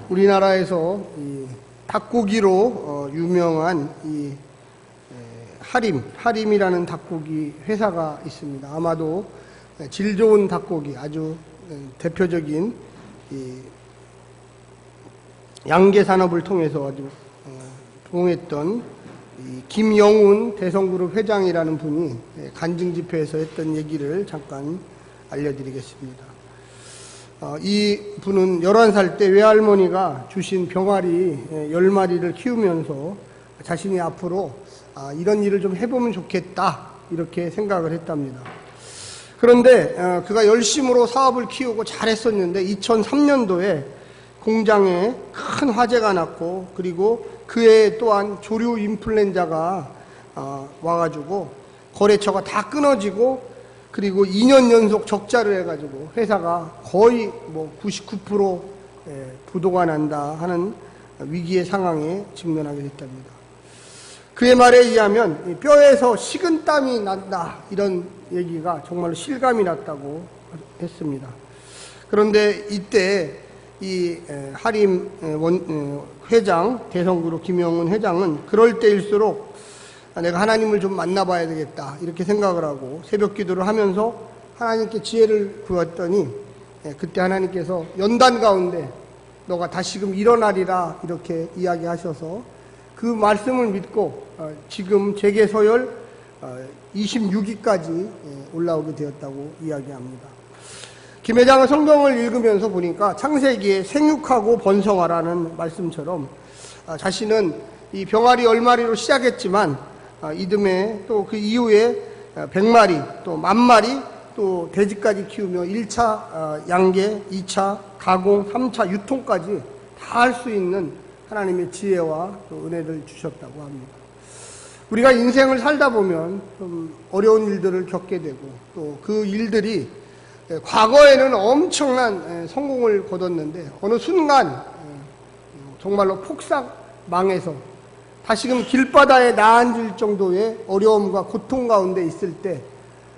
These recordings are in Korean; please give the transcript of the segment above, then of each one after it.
우리나라에서 이 닭고기로 유명한 이 하림이라는 닭고기 회사가 있습니다. 아마도 질 좋은 닭고기, 아주 대표적인 이 양계 산업을 통해서 아주 부흥했던 이 김영훈 대성그룹 회장이라는 분이 간증 집회에서 했던 얘기를 잠깐 알려드리겠습니다. 이 분은 11살 때 외할머니가 주신 병아리 10마리를 키우면서 자신이 앞으로 이런 일을 좀 해보면 좋겠다 이렇게 생각을 했답니다. 그런데 그가 열심으로 사업을 키우고 잘했었는데 2003년도에 공장에 큰 화재가 났고, 그리고 그해 또한 조류 인플루엔자가 와가지고 거래처가 다 끊어지고, 그리고 2년 연속 적자를 해가지고 회사가 거의 99% 부도가 난다 하는 위기의 상황에 직면하게 됐답니다. 그의 말에 의하면 뼈에서 식은땀이 난다 이런 얘기가 정말로 실감이 났다고 했습니다. 그런데 이때 이 하림 회장, 대성그룹 김영훈 회장은 그럴 때일수록 내가 하나님을 좀 만나봐야 되겠다 이렇게 생각을 하고 새벽 기도를 하면서 하나님께 지혜를 구했더니 그때 하나님께서 연단 가운데 너가 다시금 일어나리라 이렇게 이야기하셔서 그 말씀을 믿고 지금 재계서열 26위까지 올라오게 되었다고 이야기합니다. 김 회장은 성경을 읽으면서 보니까 창세기에 생육하고 번성하라는 말씀처럼 자신은 이 병아리 10마리로 시작했지만 이듬해 또 그 이후에 100마리 또 10,000마리 또 돼지까지 키우며 1차 양계, 2차 가공, 3차 유통까지 다 할 수 있는 하나님의 지혜와 또 은혜를 주셨다고 합니다. 우리가 인생을 살다 보면 좀 어려운 일들을 겪게 되고 또 그 일들이 과거에는 엄청난 성공을 거뒀는데 어느 순간 정말로 폭삭 망해서 다시금 길바다에 나앉을 정도의 어려움과 고통 가운데 있을 때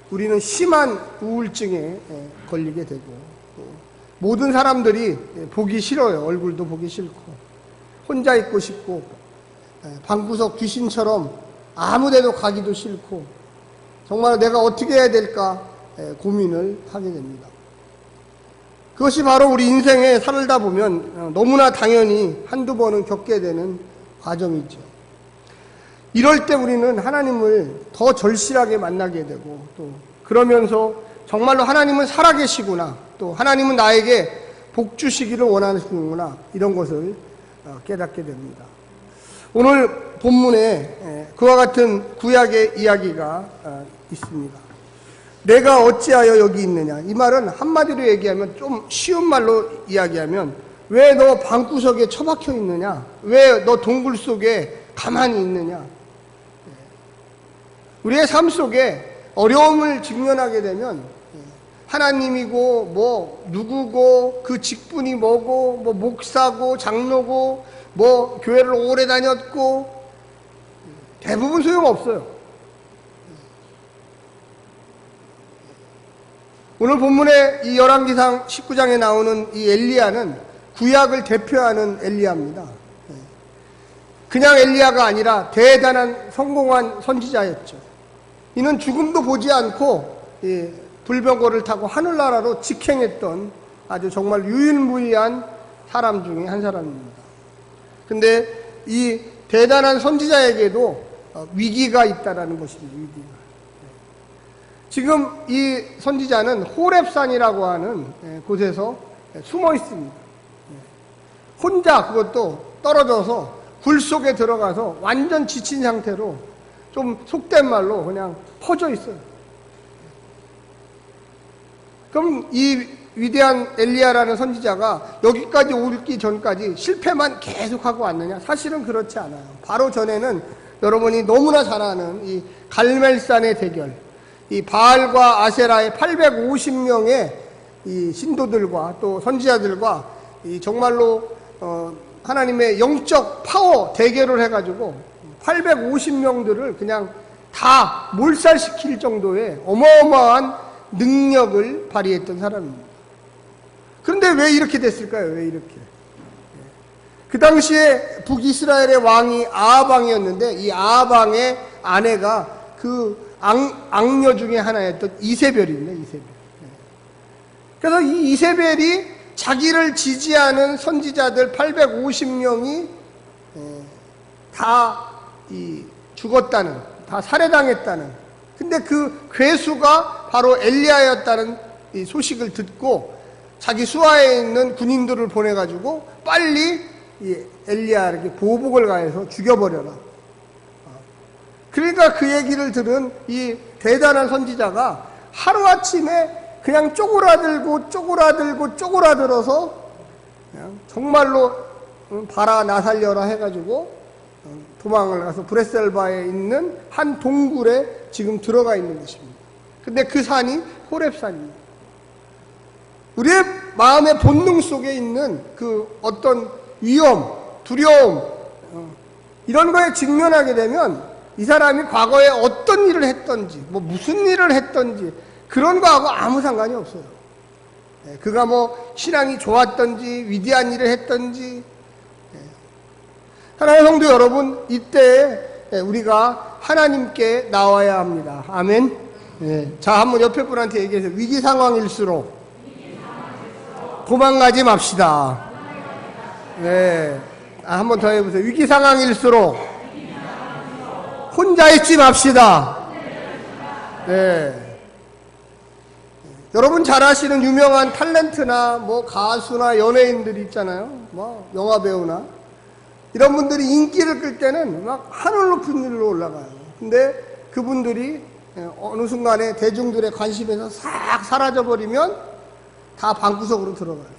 우리는 심한 우울증에 걸리게 되고 모든 사람들이 보기 싫어요. 얼굴도 보기 싫고 혼자 있고 싶고 방구석 귀신처럼 아무 데도 가기도 싫고 정말 내가 어떻게 해야 될까 고민을 하게 됩니다. 그것이 바로 우리 인생에 살다 보면 너무나 당연히 한두 번은 겪게 되는 과정이죠. 이럴 때 우리는 하나님을 더 절실하게 만나게 되고 또 그러면서 정말로 하나님은 살아계시구나, 또 하나님은 나에게 복 주시기를 원하시는구나, 이런 것을 깨닫게 됩니다. 오늘 본문에 그와 같은 구약의 이야기가 있습니다. 내가 어찌하여 여기 있느냐. 이 말은 한마디로 얘기하면, 좀 쉬운 말로 이야기하면, 왜 너 방구석에 처박혀 있느냐? 왜 너 동굴 속에 가만히 있느냐? 우리의 삶 속에 어려움을 직면하게 되면 하나님이고 누구고 그 직분이 뭐고 목사고 장로고 교회를 오래 다녔고 대부분 소용없어요. 오늘 본문에 이 열왕기상 19장에 나오는 이 엘리야는 구약을 대표하는 엘리야입니다. 그냥 엘리야가 아니라 대단한 성공한 선지자였죠. 이는 죽음도 보지 않고 불병거를 타고 하늘나라로 직행했던 아주 정말 유일무이한 사람 중에 한 사람입니다. 근데 이 대단한 선지자에게도 위기가 있다라는 것입니다. 위기가. 지금 이 선지자는 호렙산이라고 하는 곳에서 숨어 있습니다. 혼자, 그것도 떨어져서 굴 속에 들어가서 완전 지친 상태로, 좀 속된 말로 그냥 퍼져 있어요. 그럼 이 위대한 엘리야라는 선지자가 여기까지 오기 전까지 실패만 계속하고 왔느냐? 사실은 그렇지 않아요. 바로 전에는 여러분이 너무나 잘 아는 이 갈멜산의 대결, 이 바알과 아세라의 850명의 이 신도들과 또 선지자들과 이 정말로 하나님의 영적 파워 대결을 해가지고 850명들을 그냥 다 몰살시킬 정도의 어마어마한 능력을 발휘했던 사람입니다. 그런데 왜 이렇게 됐을까요? 왜 이렇게? 그 당시에 북이스라엘의 왕이 아합왕이었는데 이 아합왕의 아내가 그 악녀 중에 하나였던 이세벨입니다. 이세벨. 그래서 이 이세벨이 자기를 지지하는 선지자들 850명이 다 죽었다는, 다 살해당했다는, 근데 그 괴수가 바로 엘리야였다는 이 소식을 듣고 자기 수하에 있는 군인들을 보내가지고 빨리 이 엘리야에게 보복을 가해서 죽여버려라. 그러니까 그 얘기를 들은 이 대단한 선지자가 하루아침에 그냥 쪼그라들어서 그냥 정말로 봐라 나 살려라 해가지고 도망을 가서 브레셀바에 있는 한 동굴에 지금 들어가 있는 것입니다. 근데 그 산이 호렙산입니다. 우리의 마음의 본능 속에 있는 그 어떤 위험, 두려움 이런 거에 직면하게 되면 이 사람이 과거에 어떤 일을 했던지 무슨 일을 했던지 그런 거하고 아무 상관이 없어요. 그가 신앙이 좋았던지 위대한 일을 했던지. 하나님의 성도 여러분, 이때 우리가 하나님께 나와야 합니다. 아멘. 자, 한번 옆에 분한테 얘기해서 위기 상황일수록 도망가지 맙시다. 네. 한번 더 해보세요. 위기 상황일수록 혼자 있지 맙시다. 네. 여러분 잘 아시는 유명한 탤런트나 가수나 연예인들이 있잖아요. 영화배우나 이런 분들이 인기를 끌 때는 막 하늘 높은 일로 올라가요. 근데 그분들이 어느 순간에 대중들의 관심에서 싹 사라져버리면 다 방구석으로 들어가요.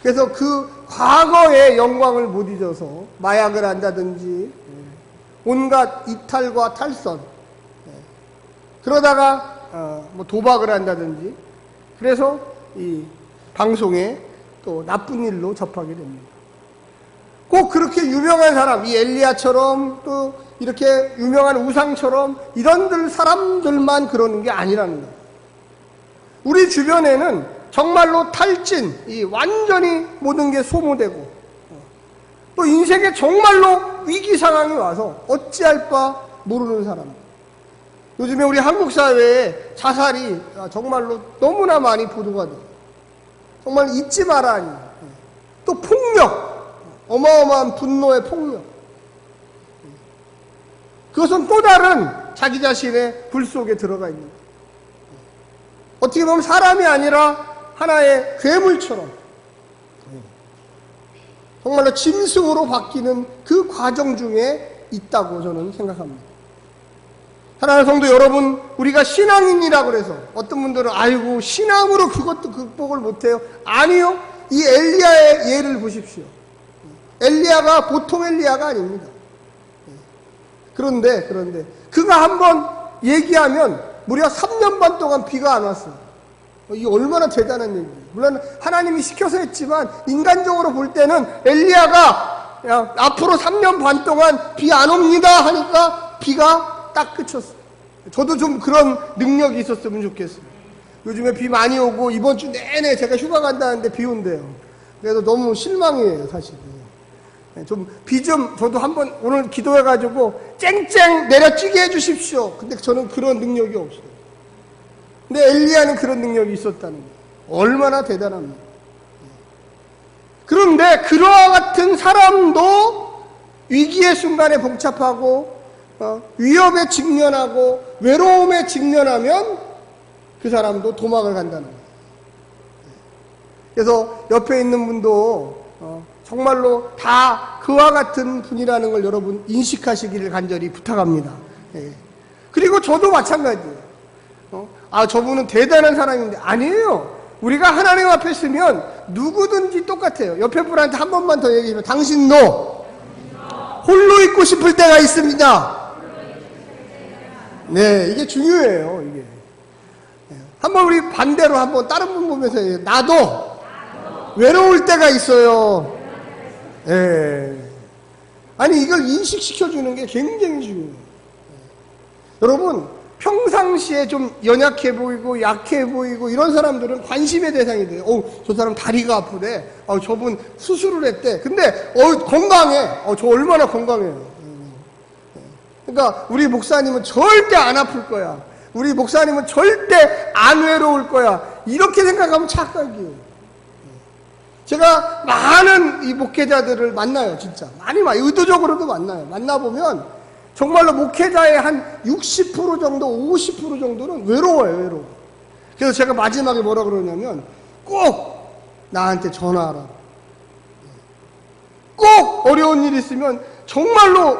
그래서 그 과거의 영광을 못 잊어서 마약을 한다든지 온갖 이탈과 탈선, 그러다가 도박을 한다든지, 그래서 이 방송에 또 나쁜 일로 접하게 됩니다. 꼭 그렇게 유명한 사람, 이 엘리야처럼 또 이렇게 유명한 우상처럼 이런 사람들만 그러는 게 아니라는 거예요. 우리 주변에는 정말로 탈진, 완전히 모든 게 소모되고, 또 인생에 정말로 위기 상황이 와서 어찌할 바 모르는 사람. 요즘에 우리 한국 사회에 자살이 정말로 너무나 많이 보도가 돼요. 정말 잊지 마라 하니. 또 폭력, 어마어마한 분노의 폭력. 그것은 또 다른 자기 자신의 불 속에 들어가 있는 거예요. 어떻게 보면 사람이 아니라 하나의 괴물처럼 정말로 짐승으로 바뀌는 그 과정 중에 있다고 저는 생각합니다. 사랑하는 성도 여러분, 우리가 신앙인이라고 그래서 어떤 분들은 아이고 신앙으로 그것도 극복을 못해요. 아니요. 이 엘리야의 예를 보십시오. 엘리야가 보통 엘리야가 아닙니다. 그런데 그가 한번 얘기하면 무려 3년 반 동안 비가 안 왔어요. 이게 얼마나 대단한 얘기예요. 물론 하나님이 시켜서 했지만 인간적으로 볼 때는 엘리야가 앞으로 3년 반 동안 비 안 옵니다 하니까 비가 딱 그쳤어요. 저도 좀 그런 능력이 있었으면 좋겠어요. 요즘에 비 많이 오고 이번 주 내내 제가 휴가 간다는데 비 온대요. 그래서 너무 실망이에요, 사실. 비 좀 저도 한번 오늘 기도해가지고 쨍쨍 내려찌게 해주십시오. 근데 저는 그런 능력이 없어요. 근데 엘리야는 그런 능력이 있었다는 거예요. 얼마나 대단합니까? 그런데 그와 같은 사람도 위기의 순간에 봉착하고 위협에 직면하고 외로움에 직면하면 그 사람도 도망을 간다는 거예요. 그래서 옆에 있는 분도 정말로 다 그와 같은 분이라는 걸 여러분 인식하시기를 간절히 부탁합니다. 그리고 저도 마찬가지예요. 저분은 대단한 사람인데 아니에요. 우리가 하나님 앞에 서면 누구든지 똑같아요. 옆에 분한테 한 번만 더 얘기해주면 당신도 홀로 있고 싶을 때가 있습니다. 네, 이게 중요해요. 이게 한번 우리 반대로 한번 다른 분 보면서 나도 외로울 때가 있어요. 아니 이걸 인식시켜주는 게 굉장히 중요해요. 여러분 평상시에 좀 연약해 보이고 약해 보이고 이런 사람들은 관심의 대상이 돼요. 저 사람 다리가 아프대. 저분 수술을 했대. 근데 건강해. 저 얼마나 건강해요. 그러니까 우리 목사님은 절대 안 아플 거야. 우리 목사님은 절대 안 외로울 거야. 이렇게 생각하면 착각이에요. 제가 많은 이 목회자들을 만나요. 진짜 많이 의도적으로도 만나요. 만나보면 정말로 목회자의 한 60% 정도, 50% 정도는 외로워요. 그래서 제가 마지막에 뭐라 그러냐면 꼭 나한테 전화하라. 꼭 어려운 일 있으면 정말로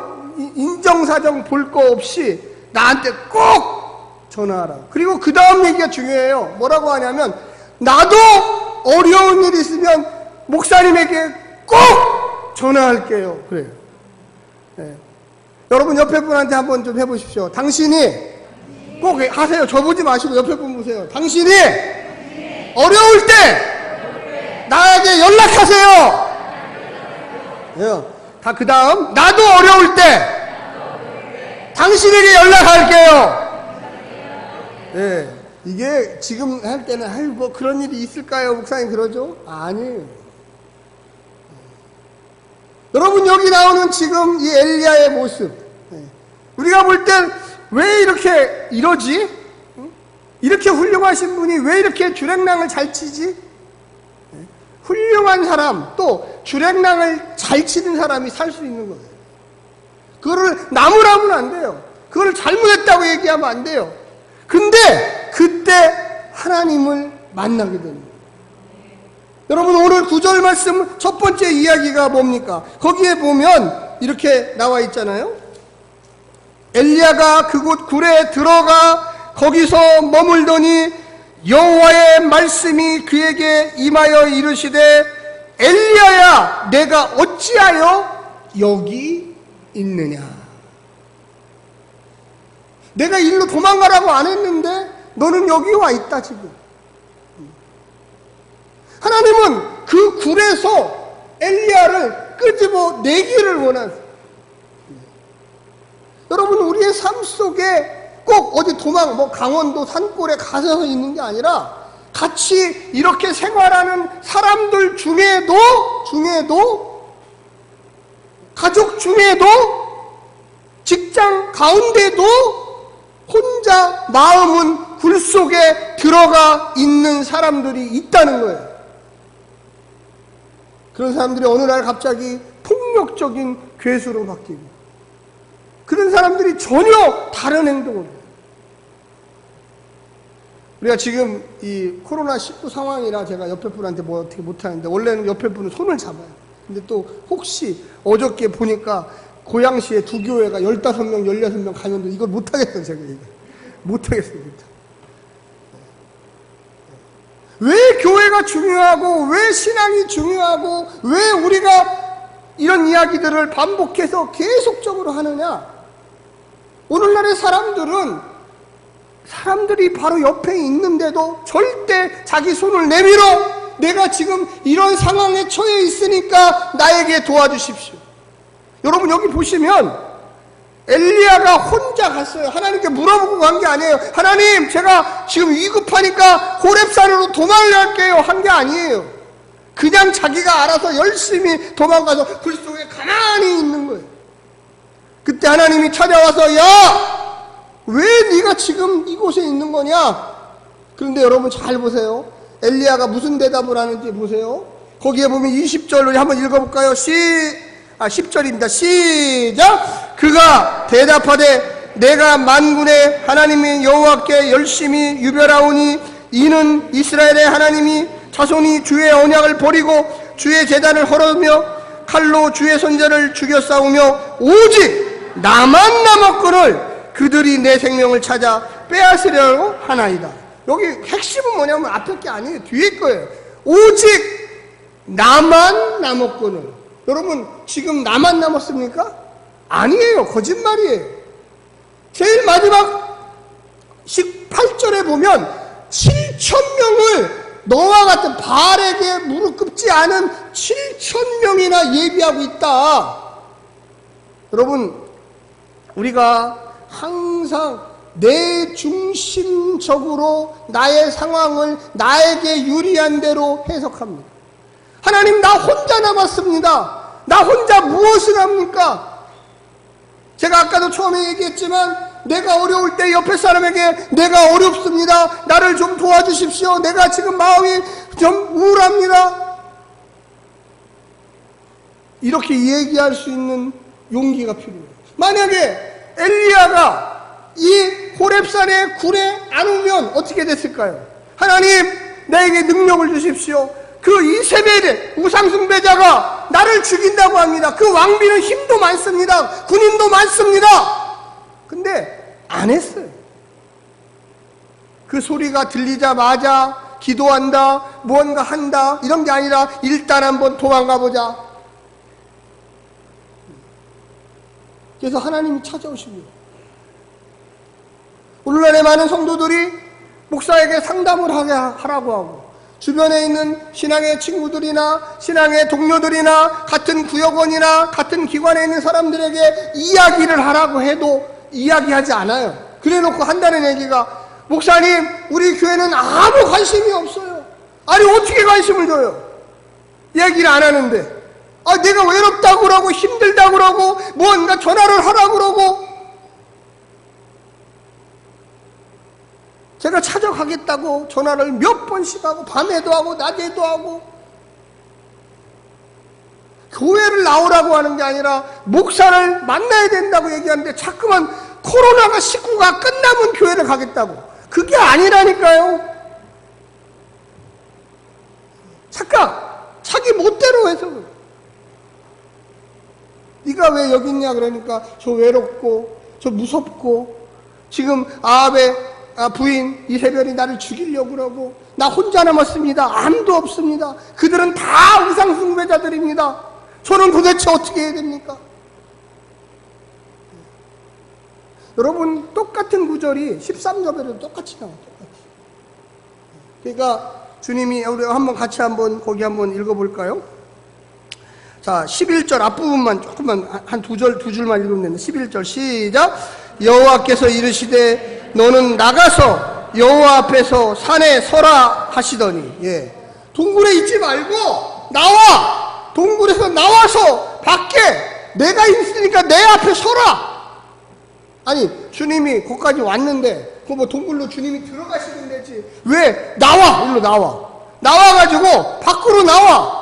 인정사정 볼 거 없이 나한테 꼭 전화하라. 그리고 그 다음 얘기가 중요해요. 뭐라고 하냐면 나도 어려운 일 있으면 목사님에게 꼭 전화할게요. 그래요. 네. 여러분 옆에 분한테 한번 좀 해보십시오. 당신이 꼭 하세요. 저 보지 마시고 옆에 분 보세요. 당신이 어려울 때 나에게 연락하세요. 네. 다 그 다음 나도 어려울 때 당신에게 연락할게요. 네. 이게 지금 할 때는 뭐 그런 일이 있을까요? 목사님 그러죠? 아니에요. 여러분 여기 나오는 지금 이 엘리야의 모습, 우리가 볼 땐 왜 이렇게 이러지? 이렇게 훌륭하신 분이 왜 이렇게 주랭랑을 잘 치지? 훌륭한 사람, 또 주랭랑을 잘 치는 사람이 살 수 있는 거예요. 그거를 나무라면 안 돼요. 그거를 잘못했다고 얘기하면 안 돼요. 근데 그때 하나님을 만나게 되는 거예요. 여러분 오늘 9절 말씀 첫 번째 이야기가 뭡니까? 거기에 보면 이렇게 나와 있잖아요. 엘리야가 그곳 굴에 들어가 거기서 머물더니 여호와의 말씀이 그에게 임하여 이르시되 엘리야야 내가 어찌하여 여기 있느냐. 내가 일로 도망가라고 안 했는데 너는 여기 와 있다 지금. 하나님은 그 굴에서 엘리야를 끄집어 내기를 원하세요. 여러분 우리의 삶 속에 꼭 어디 강원도 산골에 가서 있는 게 아니라 같이 이렇게 생활하는 사람들 중에도 가족 중에도 직장 가운데도 혼자 마음은 굴 속에 들어가 있는 사람들이 있다는 거예요. 그런 사람들이 어느 날 갑자기 폭력적인 괴수로 바뀌고 그런 사람들이 전혀 다른 행동을 해요. 우리가 지금 이 코로나19 상황이라 제가 옆에 분한테 뭐 어떻게 못하는데 원래는 옆에 분은 손을 잡아요. 근데 또 혹시 어저께 보니까 고양시에 두 교회가 15명, 16명 가면 이걸 못하겠어요. 제가 못하겠어요. 진짜. 왜 교회가 중요하고 왜 신앙이 중요하고 왜 우리가 이런 이야기들을 반복해서 계속적으로 하느냐. 오늘날의 사람들이 바로 옆에 있는데도 절대 자기 손을 내밀어 내가 지금 이런 상황에 처해 있으니까 나에게 도와주십시오. 여러분 여기 보시면 엘리야가 혼자 갔어요. 하나님께 물어보고 간 게 아니에요. 하나님 제가 지금 위급하니까 호렙산으로 도망갈게요 한 게 아니에요. 그냥 자기가 알아서 열심히 도망가서 굴 속에 가만히 있는 거예요. 그때 하나님이 찾아와서 야! 왜 네가 지금 이곳에 있는 거냐? 그런데 여러분 잘 보세요. 엘리야가 무슨 대답을 하는지 보세요. 거기에 보면 20절로 한번 읽어볼까요? 10절입니다. 시작! 그가 대답하되 내가 만군의 하나님인 여호와께 열심히 유별하오니 이는 이스라엘의 하나님이 자손이 주의 언약을 버리고 주의 제단을 헐으며 칼로 주의 선자를 죽여 싸우며 오직 나만 남았거늘 그들이 내 생명을 찾아 빼앗으려고 하나이다. 여기 핵심은 뭐냐면 앞에 게 아니에요. 뒤에 거예요. 오직 나만 남았거늘. 여러분 지금 나만 남았습니까? 아니에요. 거짓말이에요. 제일 마지막 18절에 보면 7,000명을 너와 같은 바알에게 무릎 꿇지 않은 7,000명이나 예비하고 있다. 여러분 우리가 항상 내 중심적으로 나의 상황을 나에게 유리한 대로 해석합니다. 하나님, 나 혼자 남았습니다. 나 혼자 무엇을 합니까? 제가 아까도 처음에 얘기했지만 내가 어려울 때 옆에 사람에게 내가 어렵습니다. 나를 좀 도와주십시오. 내가 지금 마음이 좀 우울합니다. 이렇게 얘기할 수 있는 용기가 필요해요. 만약에 엘리야가 이 호렙산의 굴에 안 오면 어떻게 됐을까요? 하나님, 나에게 능력을 주십시오. 그 이세벨의 우상숭배자가 나를 죽인다고 합니다. 그 왕비는 힘도 많습니다. 군인도 많습니다. 근데 안 했어요. 그 소리가 들리자마자 기도한다, 무언가 한다, 이런 게 아니라 일단 한번 도망가 보자. 그래서 하나님이 찾아오십니다. 오늘날의 많은 성도들이 목사에게 상담을 하라고 하고, 주변에 있는 신앙의 친구들이나 신앙의 동료들이나 같은 구역원이나 같은 기관에 있는 사람들에게 이야기를 하라고 해도 이야기하지 않아요. 그래놓고 한다는 얘기가, 목사님, 우리 교회는 아무 관심이 없어요. 아니, 어떻게 관심을 줘요? 얘기를 안 하는데. 내가 외롭다고 그러고 힘들다고 그러고 뭔가 전화를 하라고 그러고, 제가 찾아가겠다고 전화를 몇 번씩 하고 밤에도 하고 낮에도 하고, 교회를 나오라고 하는 게 아니라 목사를 만나야 된다고 얘기하는데 자꾸만 코로나19가 끝나면 교회를 가겠다고. 그게 아니라니까요. 착각, 자기 멋대로 해서. 네가 왜 여기 있냐 그러니까 저 외롭고 저 무섭고 지금 아합의 부인 이세벨이 나를 죽이려고 그러고 나 혼자 남았습니다. 아무도 없습니다. 그들은 다 우상숭배자들입니다. 저는 도대체 어떻게 해야 됩니까? 여러분, 똑같은 구절이 13절에도 똑같이 나와요. 똑같이. 그러니까 주님이, 우리 한번 같이 거기 한번 읽어볼까요? 자, 11절 앞부분만 조금만 한 두 줄만 읽으면 됩니다. 11절 시작. 여호와께서 이르시되 너는 나가서 여호와 앞에서 산에 서라 하시더니, 동굴에 있지 말고 나와. 동굴에서 나와서 밖에 내가 있으니까 내 앞에 서라. 아니, 주님이 거기까지 왔는데 그 뭐 동굴로 주님이 들어가시면 되지, 왜 나와? 일로 나와가지고 밖으로 나와.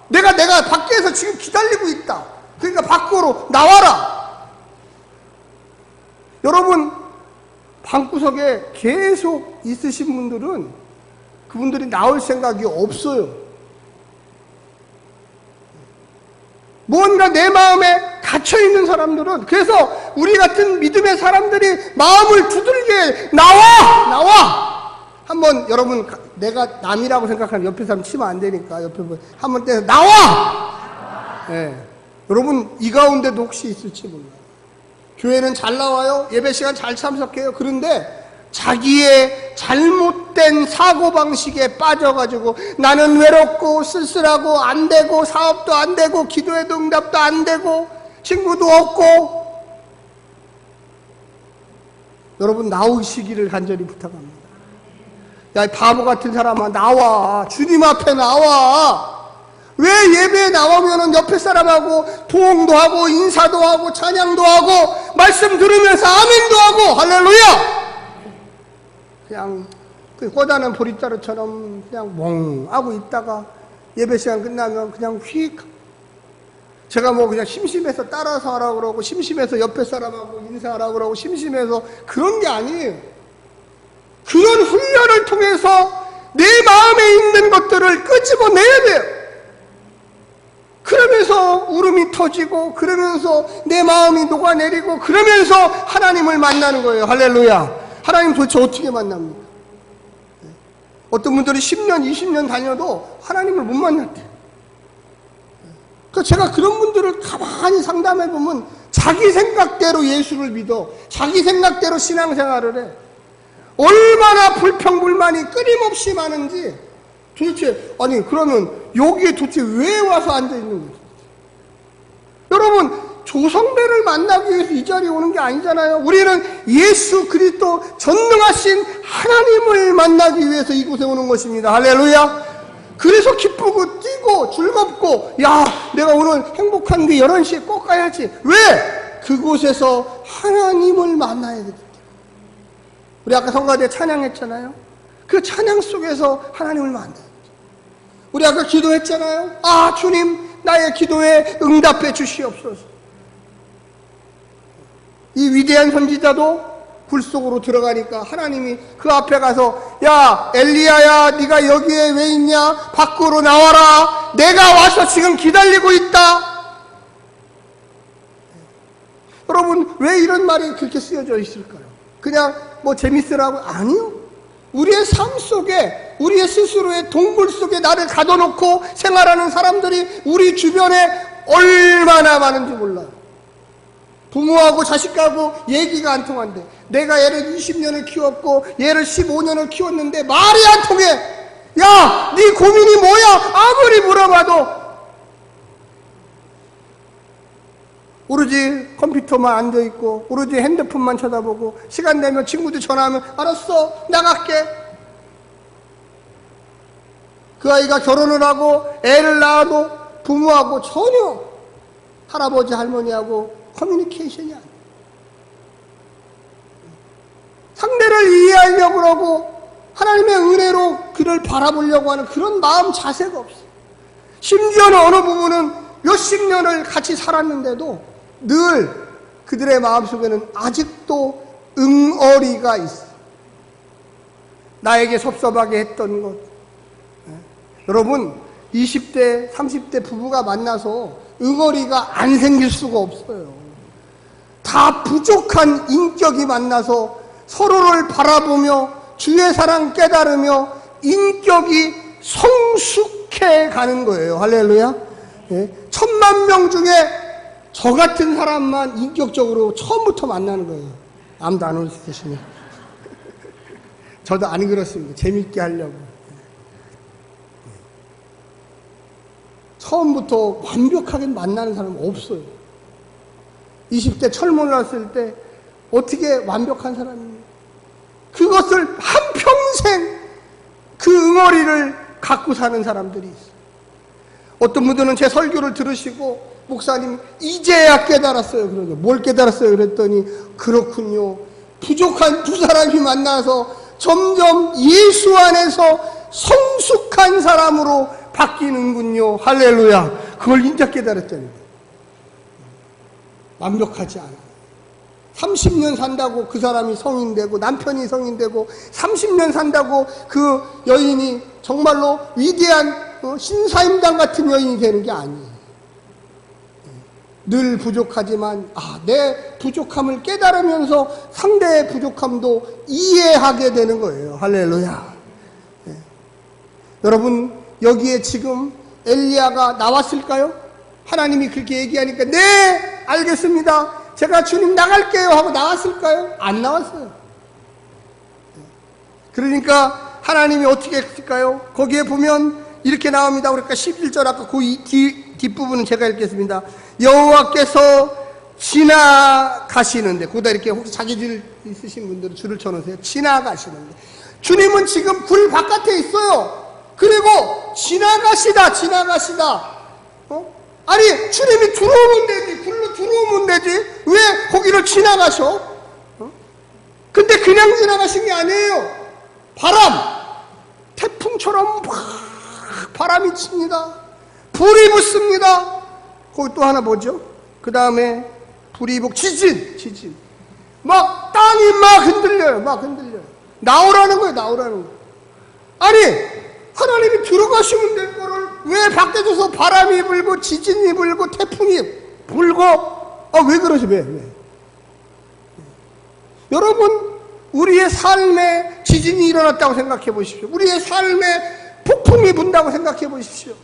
내가 밖에서 지금 기다리고 있다. 그러니까 밖으로 나와라. 여러분, 방구석에 계속 있으신 분들은 그분들이 나올 생각이 없어요. 뭔가 내 마음에 갇혀있는 사람들은, 그래서 우리 같은 믿음의 사람들이 마음을 두들게 나와! 한번 여러분, 내가 남이라고 생각하면 옆에 사람 치면 안 되니까 옆에 한번 떼서 나와! 여러분, 이 가운데도 혹시 있을지 몰라요. 교회는 잘 나와요. 예배 시간 잘 참석해요. 그런데 자기의 잘못된 사고방식에 빠져가지고 나는 외롭고 쓸쓸하고 안 되고 사업도 안 되고 기도에도 응답도 안 되고 친구도 없고. 여러분, 나오시기를 간절히 부탁합니다. 야, 바보 같은 사람아, 나와. 주님 앞에 나와. 왜 예배에 나오면은 옆에 사람하고 부흥도 하고 인사도 하고 찬양도 하고 말씀 들으면서 아멘도 하고 할렐루야! 그냥 그 꼬다는 보리자루처럼 그냥 멍 하고 있다가 예배 시간 끝나면 그냥 휙. 제가 뭐 그냥 심심해서 따라서 하라고 그러고 심심해서 옆에 사람하고 인사하라고 그러고 심심해서 그런 게 아니에요. 그런 훈련을 통해서 내 마음에 있는 것들을 끄집어내야 돼요. 그러면서 울음이 터지고 그러면서 내 마음이 녹아내리고 그러면서 하나님을 만나는 거예요. 할렐루야. 하나님 도대체 어떻게 만납니까? 어떤 분들이 10년, 20년 다녀도 하나님을 못 만났대. 그러니까 제가 그런 분들을 가만히 상담해 보면 자기 생각대로 예수를 믿어. 자기 생각대로 신앙생활을 해. 얼마나 불평불만이 끊임없이 많은지 도대체, 아니 그러면 여기에 도대체 왜 와서 앉아 있는 거지? 여러분, 조성배를 만나기 위해서 이 자리에 오는 게 아니잖아요. 우리는 예수 그리스도 전능하신 하나님을 만나기 위해서 이곳에 오는 것입니다. 할렐루야. 그래서 기쁘고 뛰고 즐겁고, 야, 내가 오늘 행복한데 11시에 꼭 가야지. 왜? 그곳에서 하나님을 만나야 되기 때문에. 우리 아까 성가대 찬양했잖아요. 그 찬양 속에서 하나님을 만나요. 우리 아까 기도했잖아요. 아, 주님, 나의 기도에 응답해 주시옵소서. 이 위대한 선지자도 굴 속으로 들어가니까 하나님이 그 앞에 가서, 야, 엘리야야, 네가 여기에 왜 있냐? 밖으로 나와라. 내가 와서 지금 기다리고 있다. 여러분, 왜 이런 말이 그렇게 쓰여져 있을까요? 그냥 뭐 재밌으라고? 아니요. 우리의 삶 속에, 우리의 스스로의 동굴 속에 나를 가둬놓고 생활하는 사람들이 우리 주변에 얼마나 많은지 몰라요. 부모하고 자식하고 얘기가 안 통한대. 내가 얘를 20년을 키웠고 얘를 15년을 키웠는데 말이 안 통해. 야, 네 고민이 뭐야? 아무리 물어봐도 오로지 컴퓨터만 앉아있고 오로지 핸드폰만 쳐다보고, 시간 되면 친구들 전화하면 알았어, 나갈게. 그 아이가 결혼을 하고 애를 낳아도 부모하고 전혀, 할아버지 할머니하고 커뮤니케이션이 아니에요. 상대를 이해하려고 그러고 하나님의 은혜로 그를 바라보려고 하는 그런 마음 자세가 없어요. 심지어는 어느 부분은 몇십 년을 같이 살았는데도 늘 그들의 마음속에는 아직도 응어리가 있어요. 나에게 섭섭하게 했던 것. 여러분, 20대, 30대 부부가 만나서 응어리가 안 생길 수가 없어요. 다 부족한 인격이 만나서 서로를 바라보며 주의 사랑 깨달으며 인격이 성숙해 가는 거예요. 할렐루야. 1000만 명 중에 저 같은 사람만 인격적으로 처음부터 만나는 거예요. 아무도 안 오시네. 저도 안 그렇습니다. 재밌게 하려고. 처음부터 완벽하게 만나는 사람은 없어요. 20대 철몰랐을 때 어떻게 완벽한 사람입니까? 그것을 한평생 그 응어리를 갖고 사는 사람들이 있어요. 어떤 분들은 제 설교를 들으시고, 목사님 이제야 깨달았어요. 그러죠. 뭘 깨달았어요? 그랬더니, 그렇군요. 부족한 두 사람이 만나서 점점 예수 안에서 성숙한 사람으로 바뀌는군요. 할렐루야. 그걸 인자 깨달았잖아요. 완벽하지 않아요. 30년 산다고 그 사람이 성인되고, 남편이 성인되고, 30년 산다고 그 여인이 정말로 위대한 신사임당 같은 여인이 되는 게 아니에요. 늘 부족하지만 내 부족함을 깨달으면서 상대의 부족함도 이해하게 되는 거예요. 할렐루야. 여러분, 여기에 지금 엘리야가 나왔을까요? 하나님이 그렇게 얘기하니까 네, 알겠습니다, 제가 주님 나갈게요 하고 나왔을까요? 안 나왔어요. 그러니까 하나님이 어떻게 했을까요? 거기에 보면 이렇게 나옵니다. 그러니까 11절 아까 그 뒷부분은 제가 읽겠습니다. 여호와께서 지나가시는데, 거기다 이렇게 혹시 자기 줄 있으신 분들은 줄을 쳐놓으세요. 지나가시는데, 주님은 지금 굴 바깥에 있어요. 그리고 지나가시다. 아니, 주님이 들어오면 되지. 굴로 들어오면 되지. 왜 거기를 지나가셔? 근데 그냥 지나가신 게 아니에요. 태풍처럼 막 바람이 칩니다. 불이 붙습니다. 거기 또 하나 뭐죠? 그 다음에 불이 붙고 지진. 막 땅이 막 흔들려요. 나오라는 거예요. 아니, 하나님이 들어가시면 될 거를 왜 밖에서 바람이 불고 지진이 불고 태풍이 불고, 왜 그러지? 왜? 여러분, 우리의 삶에 지진이 일어났다고 생각해 보십시오. 우리의 삶에 폭풍이 분다고 생각해 보십시오.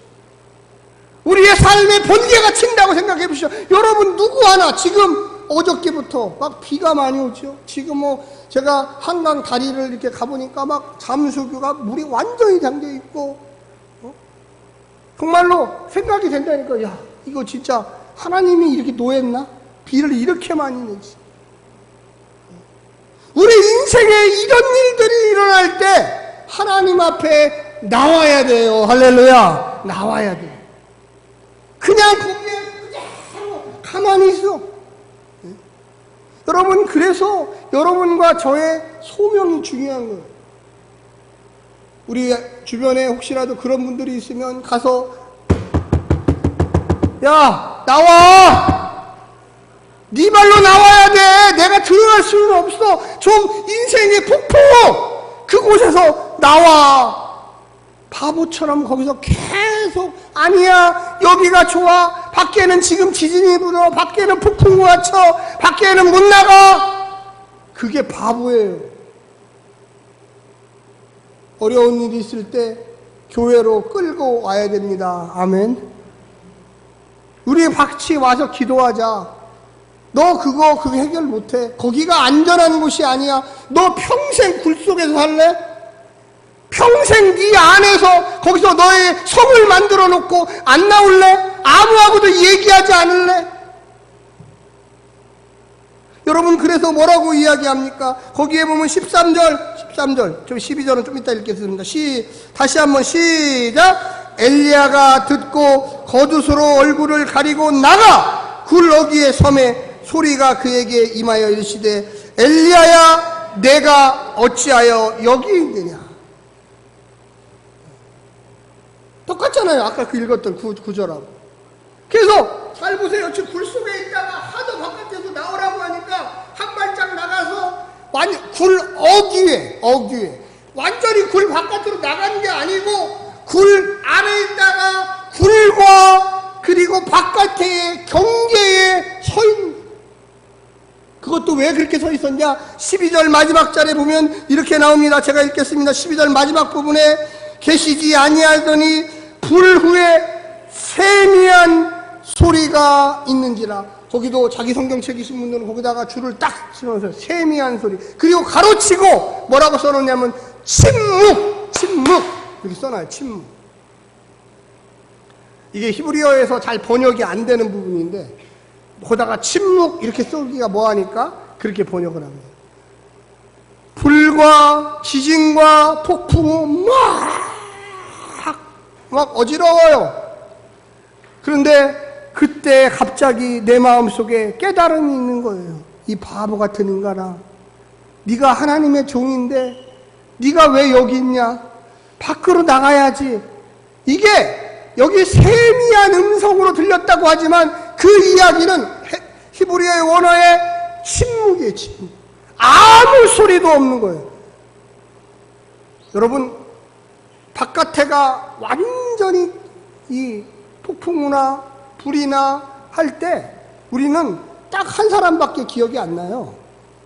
우리의 삶에 번개가 친다고 생각해 보십시오. 여러분, 누구 하나 지금 어저께부터 막 비가 많이 오죠. 지금 제가 한강 다리를 이렇게 가보니까 막 잠수교가 물이 완전히 잠겨 있고, 정말로 생각이 된다니까. 야, 이거 진짜 하나님이 이렇게 노했나? 비를 이렇게 많이 내지. 우리 인생에 이런 일들이 일어날 때 하나님 앞에 나와야 돼요. 할렐루야. 나와야 돼요. 그냥 거기에 그대로 가만히 있어. 여러분, 그래서 여러분과 저의 소명이 중요한 거예요. 우리 주변에 혹시라도 그런 분들이 있으면 가서, 야, 나와! 네 발로 나와야 돼! 내가 들어갈 수는 없어! 좀 인생의 폭포! 그곳에서 나와! 바보처럼 거기서 계속, 아니야, 여기가 좋아, 밖에는 지금 지진이 불어, 밖에는 폭풍우가 쳐, 밖에는 못 나가. 그게 바보예요. 어려운 일이 있을 때 교회로 끌고 와야 됩니다. 아멘. 우리 같이 와서 기도하자. 너 그거 해결 못해. 거기가 안전한 곳이 아니야. 너 평생 굴 속에서 살래? 평생 네 안에서 거기서 너의 성을 만들어 놓고 안 나올래? 아무하고도 얘기하지 않을래? 여러분, 그래서 뭐라고 이야기합니까? 거기에 보면 13절, 저 12절은 좀 이따 읽겠습니다. 다시 한번 시작. 엘리야가 듣고 겉옷으로 얼굴을 가리고 나가 굴 어귀에 섬에 소리가 그에게 임하여 이르시되, 엘리야야, 내가 어찌하여 여기 있느냐? 똑같잖아요. 아까 그 읽었던 구절하고. 그래서 잘 보세요. 지금 굴 속에 있다가 하도 바깥에서 나오라고 하니까 한 발짝 나가서 굴 어귀에 완전히 굴 바깥으로 나가는 게 아니고 굴 안에 있다가 굴과 그리고 바깥에 경계에 서 있는. 그것도 왜 그렇게 서 있었냐? 12절 마지막 절에 보면 이렇게 나옵니다. 제가 읽겠습니다. 12절 마지막 부분에 계시지 아니하더니 불 후에 세미한 소리가 있는지라. 거기도 자기 성경책이신 분들은 거기다가 줄을 딱 치면서 세미한 소리, 그리고 가로치고 뭐라고 써놓냐면 침묵 이렇게 써놔요. 침묵. 이게 히브리어에서 잘 번역이 안 되는 부분인데 거기다가 침묵 이렇게 쓰기가 뭐하니까 그렇게 번역을 합니다. 불과 지진과 폭풍우 막 어지러워요. 그런데 그때 갑자기 내 마음속에 깨달음이 있는 거예요. 이 바보 같은 인간아, 네가 하나님의 종인데 네가 왜 여기 있냐? 밖으로 나가야지. 이게 여기 세미한 음성으로 들렸다고 하지만 그 이야기는 히브리어의 원어의 침묵이에요. 침묵. 아무 소리도 없는 거예요. 여러분, 바깥에가 완전히 이 폭풍우나 불이나 할 때 우리는 딱 한 사람밖에 기억이 안 나요.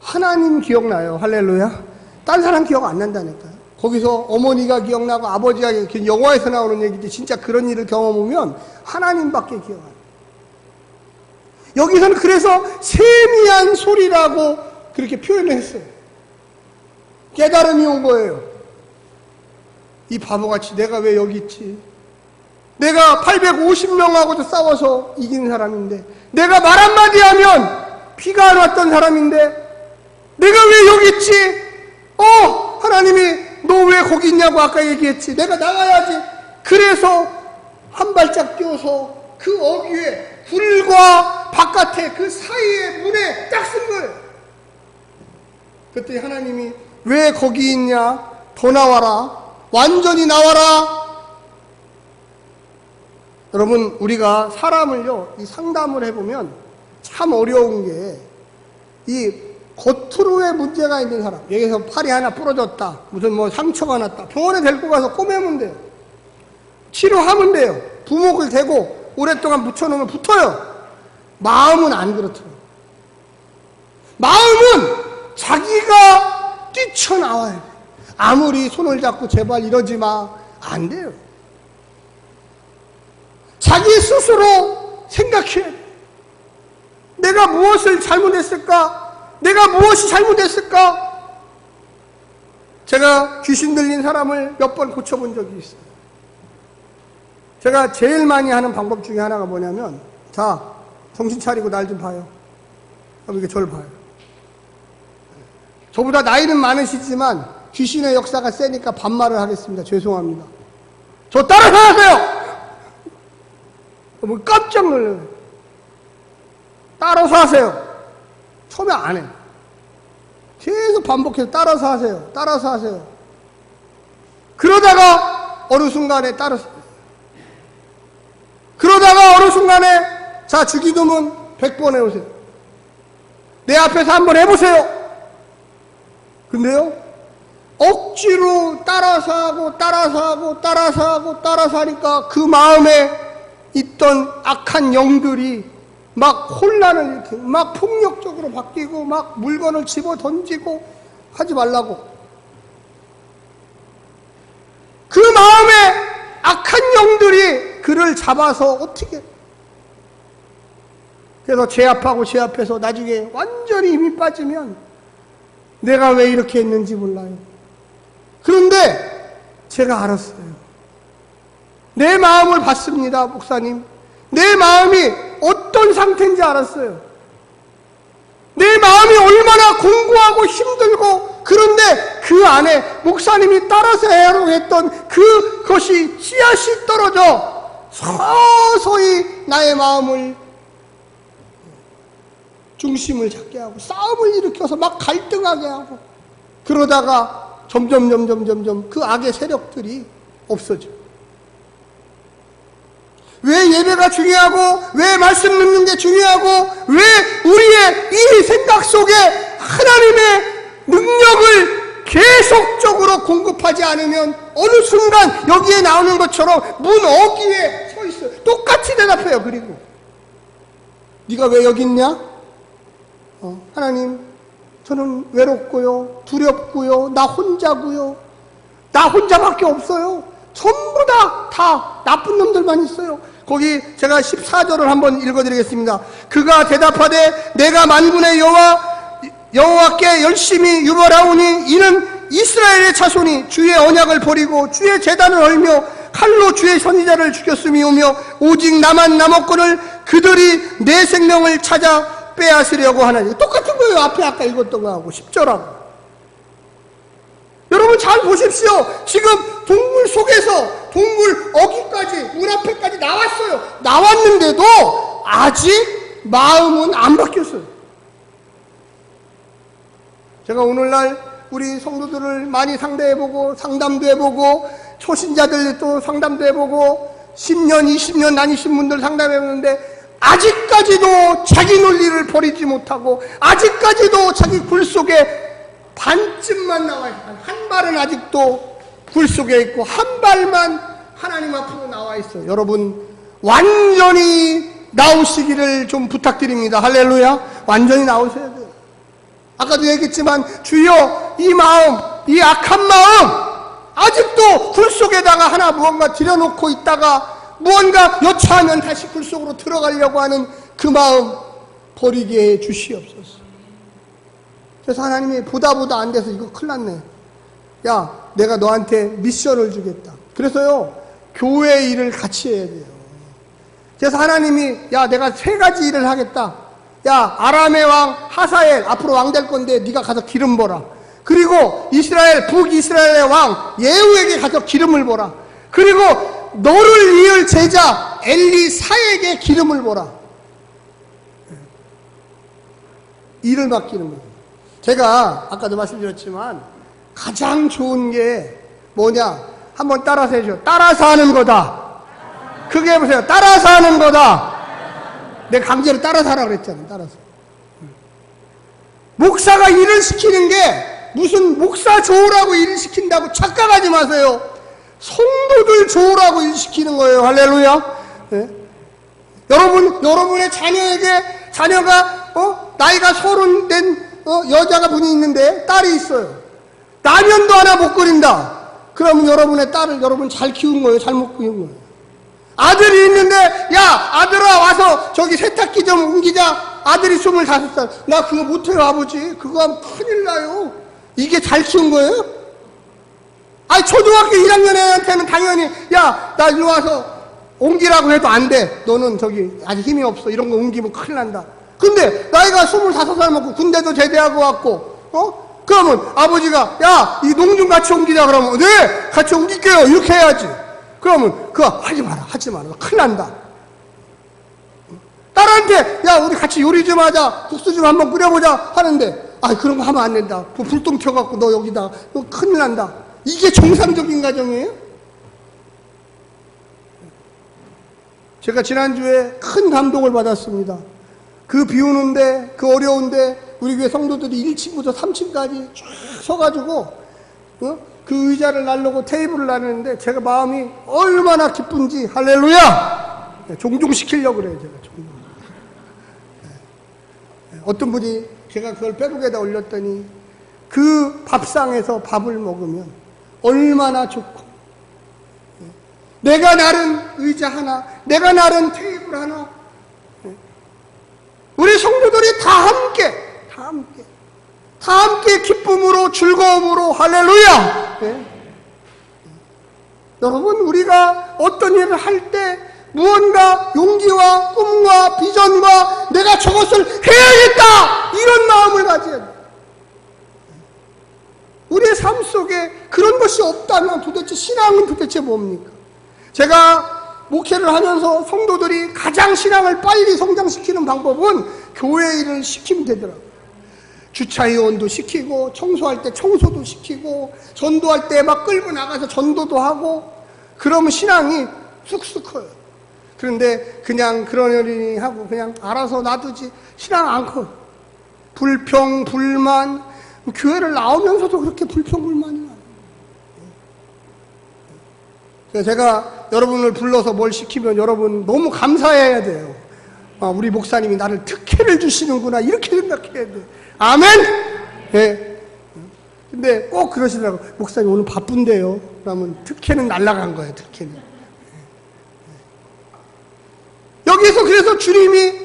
하나님 기억나요. 할렐루야. 딴 사람 기억 안 난다니까요. 거기서 어머니가 기억나고 아버지가 기억나고, 영화에서 나오는 얘기인데 진짜 그런 일을 경험하면 하나님밖에 기억 안 나요. 여기서는 그래서 세미한 소리라고 그렇게 표현을 했어요. 깨달음이 온 거예요. 이 바보같이 내가 왜 여기 있지? 내가 850명하고도 싸워서 이긴 사람인데, 내가 말 한마디 하면 피가 안 왔던 사람인데 내가 왜 여기 있지? 하나님이 너 왜 거기 있냐고 아까 얘기했지. 내가 나가야지. 그래서 한 발짝 뛰어서 그 어귀에 굴과 바깥에 그 사이에 문에 딱 쓴 거예요. 그때 하나님이 왜 거기 있냐? 더 나와라. 완전히 나와라. 여러분, 우리가 사람을요, 이 상담을 해보면 참 어려운 게, 이 겉으로의 문제가 있는 사람, 여기서 팔이 하나 부러졌다, 무슨 뭐 상처가 났다, 병원에 데리고 가서 꼬매면 돼요. 치료하면 돼요. 부목을 대고 오랫동안 묻혀놓으면 붙어요. 마음은 안 그렇더라고요. 마음은 자기가 뛰쳐나와야 돼요. 아무리 손을 잡고 제발 이러지 마, 안 돼요. 자기 스스로 생각해. 내가 무엇을 잘못했을까? 내가 무엇이 잘못했을까? 제가 귀신 들린 사람을 몇 번 고쳐본 적이 있어요. 제가 제일 많이 하는 방법 중에 하나가 뭐냐면, 자, 정신 차리고 날 좀 봐요. 이렇게 저를 봐요. 저보다 나이는 많으시지만 귀신의 역사가 세니까 반말을 하겠습니다. 죄송합니다. 저 따라서 하세요! 깜짝 놀라요. 따라서 하세요. 처음에 안 해. 계속 반복해서 따라서 하세요. 따라서 하세요. 그러다가 어느 순간에 그러다가 어느 순간에 자, 주기도문 100번 해오세요. 내 앞에서 한번 해보세요. 근데요, 억지로 따라서 하니까 그 마음에 있던 악한 영들이 막 혼란을 일으키고, 막 폭력적으로 바뀌고, 막 물건을 집어 던지고 하지 말라고. 그 마음에 악한 영들이 그를 잡아서 어떻게. 그래서 제압하고 제압해서 나중에 완전히 힘이 빠지면 내가 왜 이렇게 했는지 몰라요. 그런데 제가 알았어요. 내 마음을 봤습니다, 목사님. 내 마음이 어떤 상태인지 알았어요. 내 마음이 얼마나 공고하고 힘들고, 그런데 그 안에 목사님이 따라서 해야로 했던 그것이 씨앗이 떨어져 서서히 나의 마음을 중심을 잡게 하고 싸움을 일으켜서 막 갈등하게 하고, 그러다가 점점 그 악의 세력들이 없어져. 왜 예배가 중요하고, 왜 말씀 듣는 게 중요하고, 왜 우리의 이 생각 속에 하나님의 능력을 계속적으로 공급하지 않으면 어느 순간 여기에 나오는 것처럼 문 어귀에 서 있어요. 똑같이 대답해요. 그리고 네가 왜 여기 있냐? 하나님, 저는 외롭고요, 두렵고요, 나 혼자고요, 나 혼자밖에 없어요. 전부 다 나쁜 놈들만 있어요. 거기 제가 14절을 한번 읽어드리겠습니다. 그가 대답하되 내가 만군의 여호와께 열심히 유벌하오니 이는 이스라엘의 자손이 주의 언약을 버리고 주의 제단을 헐며 칼로 주의 선지자를 죽였음이오며 오직 나만 남았거늘 그들이 내 생명을 찾아 빼앗으려고 하나니. 똑같은 거예요. 앞에 아까 읽었던 거하고 10절하고. 여러분 잘 보십시오. 지금 동굴 속에서 동굴 어귀까지, 문 앞에까지 나왔어요. 나왔는데도 아직 마음은 안 바뀌었어요. 제가 오늘날 우리 성도들을 많이 상대해보고 상담도 해보고 초신자들도 상담도 해보고 10년, 20년 다니신 분들 상담해보는데 아직까지도 자기 논리를 버리지 못하고 아직까지도 자기 굴 속에 반쯤만 나와 있어요. 한 발은 아직도 굴 속에 있고 한 발만 하나님 앞으로 나와 있어요. 여러분 완전히 나오시기를 좀 부탁드립니다. 할렐루야. 완전히 나오셔야 돼요. 아까도 얘기했지만 주여 이 마음, 이 악한 마음 아직도 굴 속에다가 하나 무언가 들여놓고 있다가 무언가 여차하면 다시 굴 속으로 들어가려고 하는 그 마음 버리게 해 주시옵소서. 그래서 하나님이 보다 안 돼서 이거 큰일 났네. 야, 내가 너한테 미션을 주겠다. 그래서요, 교회 일을 같이 해야 돼요. 그래서 하나님이, 야, 내가 3가지 일을 하겠다. 야, 아람의 왕 하사엘, 앞으로 왕 될 건데 네가 가서 기름 부어라. 그리고 북이스라엘의 왕 예후에게 가서 기름을 부어라. 그리고 너를 이을 제자 엘리사에게 기름을 부어라. 일을 맡기는 거예요. 제가 아까도 말씀드렸지만 가장 좋은 게 뭐냐? 한번 따라서 해줘. 따라서 하는 거다. 크게 해보세요. 따라서 하는 거다. 내가 강제로 따라서 하라고 그랬잖아. 따라서. 목사가 일을 시키는 게 무슨 목사 좋으라고 일을 시킨다고 착각하지 마세요. 성도들 좋으라고 일 시키는 거예요. 할렐루야. 네? 여러분의 자녀가 나이가 30 된 여자가 분이 있는데 딸이 있어요. 라면도 하나 못 끓인다. 그러면 여러분의 딸을 여러분 잘 키운 거예요? 잘못 키운 거예요? 아들이 있는데 야 아들아 와서 저기 세탁기 좀 옮기자. 아들이 25살. 나 그거 못해요 아버지. 그거 하면 큰일 나요. 이게 잘 키운 거예요? 아니 초등학교 1학년 애한테는 당연히 야 나 일로 와서 옮기라고 해도 안 돼. 너는 저기 아직 힘이 없어. 이런 거 옮기면 큰일 난다. 근데 나이가 25살 먹고 군대도 제대하고 왔고, 그러면 아버지가 야, 이 농 좀 같이 옮기자 그러면 네, 같이 옮길게요. 이렇게 해야지. 그러면 그거 하지 마라. 큰일 난다. 딸한테 야, 우리 같이 요리 좀 하자. 국수 좀 한번 끓여보자 하는데 그런 거 하면 안 된다. 불똥 켜갖고 너 여기다 너 큰일 난다. 이게 정상적인 가정이에요? 제가 지난주에 큰 감동을 받았습니다. 그 비오는데, 그 어려운데, 우리 교회 성도들이 1층부터 3층까지 쭉 서가지고, 그 의자를 날르고 테이블을 나르는데, 제가 마음이 얼마나 기쁜지, 할렐루야! 종종 시키려고 그래요, 제가. 종종. 어떤 분이 제가 그걸 빼곡에다 올렸더니, 그 밥상에서 밥을 먹으면 얼마나 좋고, 내가 나른 의자 하나, 내가 나른 테이블 하나, 우리 성도들이 다 함께 기쁨으로 즐거움으로 할렐루야. 여러분, 우리가 어떤 일을 할 때 무언가 용기와 꿈과 비전과 내가 저것을 해야겠다 이런 마음을 가져야 돼. 우리의 삶 속에 그런 것이 없다면 도대체 신앙은 도대체 뭡니까? 제가 목회를 하면서 성도들이 가장 신앙을 빨리 성장시키는 방법은 교회 일을 시키면 되더라고요. 주차위원도 시키고, 청소할 때 청소도 시키고, 전도할 때 막 끌고 나가서 전도도 하고, 그러면 신앙이 쑥쑥 커요. 그런데 그냥 그런 어린이 하고 그냥 알아서 놔두지, 신앙 안 커요. 불평, 불만, 교회를 나오면서도 그렇게 불평, 불만이 많아요. 제가 여러분을 불러서 뭘 시키면 여러분 너무 감사해야 돼요. 우리 목사님이 나를 특혜를 주시는구나 이렇게 생각해야 돼. 아멘. 네. 근데 꼭 그러시더라고. 목사님 오늘 바쁜데요. 그러면 특혜는 날아간 거예요. 특혜는. 여기서 그래서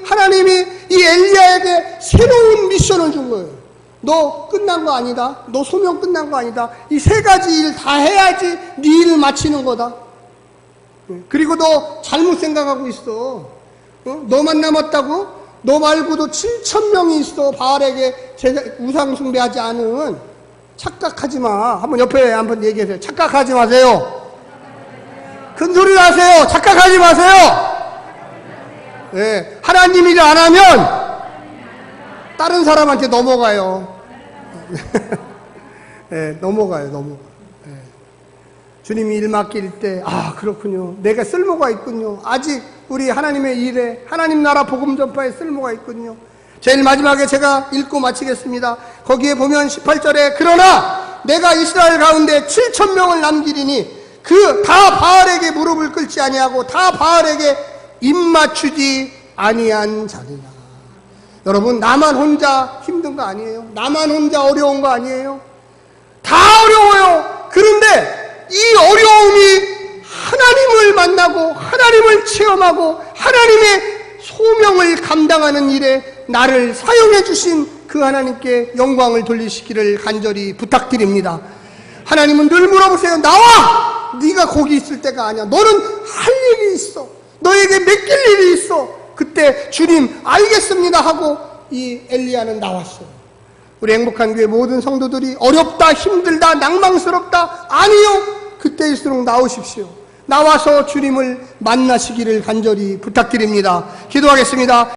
하나님이 이 엘리야에게 새로운 미션을 준 거예요. 너 끝난 거 아니다. 너 소명 끝난 거 아니다. 이 세 가지 일 다 해야지 네 일을 마치는 거다. 그리고 너 잘못 생각하고 있어. 너만 남았다고? 너 말고도 7,000명이 있어. 바알에게 우상 숭배하지 않은. 착각하지 마. 한번 옆에 한번 얘기하세요. 착각하지 마세요. 큰 소리를 하세요. 착각하지 마세요. 네, 하나님 일을 안 하면 다른 사람한테 넘어가요. 네, 넘어가요. 네. 주님이 일 맡길 때, 그렇군요. 내가 쓸모가 있군요. 아직 우리 하나님의 일에, 하나님 나라 복음 전파에 쓸모가 있군요. 제일 마지막에 제가 읽고 마치겠습니다. 거기에 보면 18절에 그러나 내가 이스라엘 가운데 7,000명을 남기리니 그 다 바알에게 무릎을 꿇지 아니하고 다 바알에게 입맞추지 아니한 자리라. 여러분, 나만 혼자 힘든 거 아니에요? 나만 혼자 어려운 거 아니에요? 다 어려워요. 그런데 이 어려움이 하나님을 만나고 하나님을 체험하고 하나님의 소명을 감당하는 일에 나를 사용해 주신 그 하나님께 영광을 돌리시기를 간절히 부탁드립니다. 하나님은 늘 물어보세요. 나와! 네가 거기 있을 때가 아니야. 너는 할 일이 있어. 너에게 맡길 일이 있어. 그때 주님 알겠습니다 하고 이 엘리야는 나왔어요. 우리 행복한 교회 모든 성도들이 어렵다, 힘들다, 낭망스럽다, 아니요. 그때일수록 나오십시오. 나와서 주님을 만나시기를 간절히 부탁드립니다. 기도하겠습니다.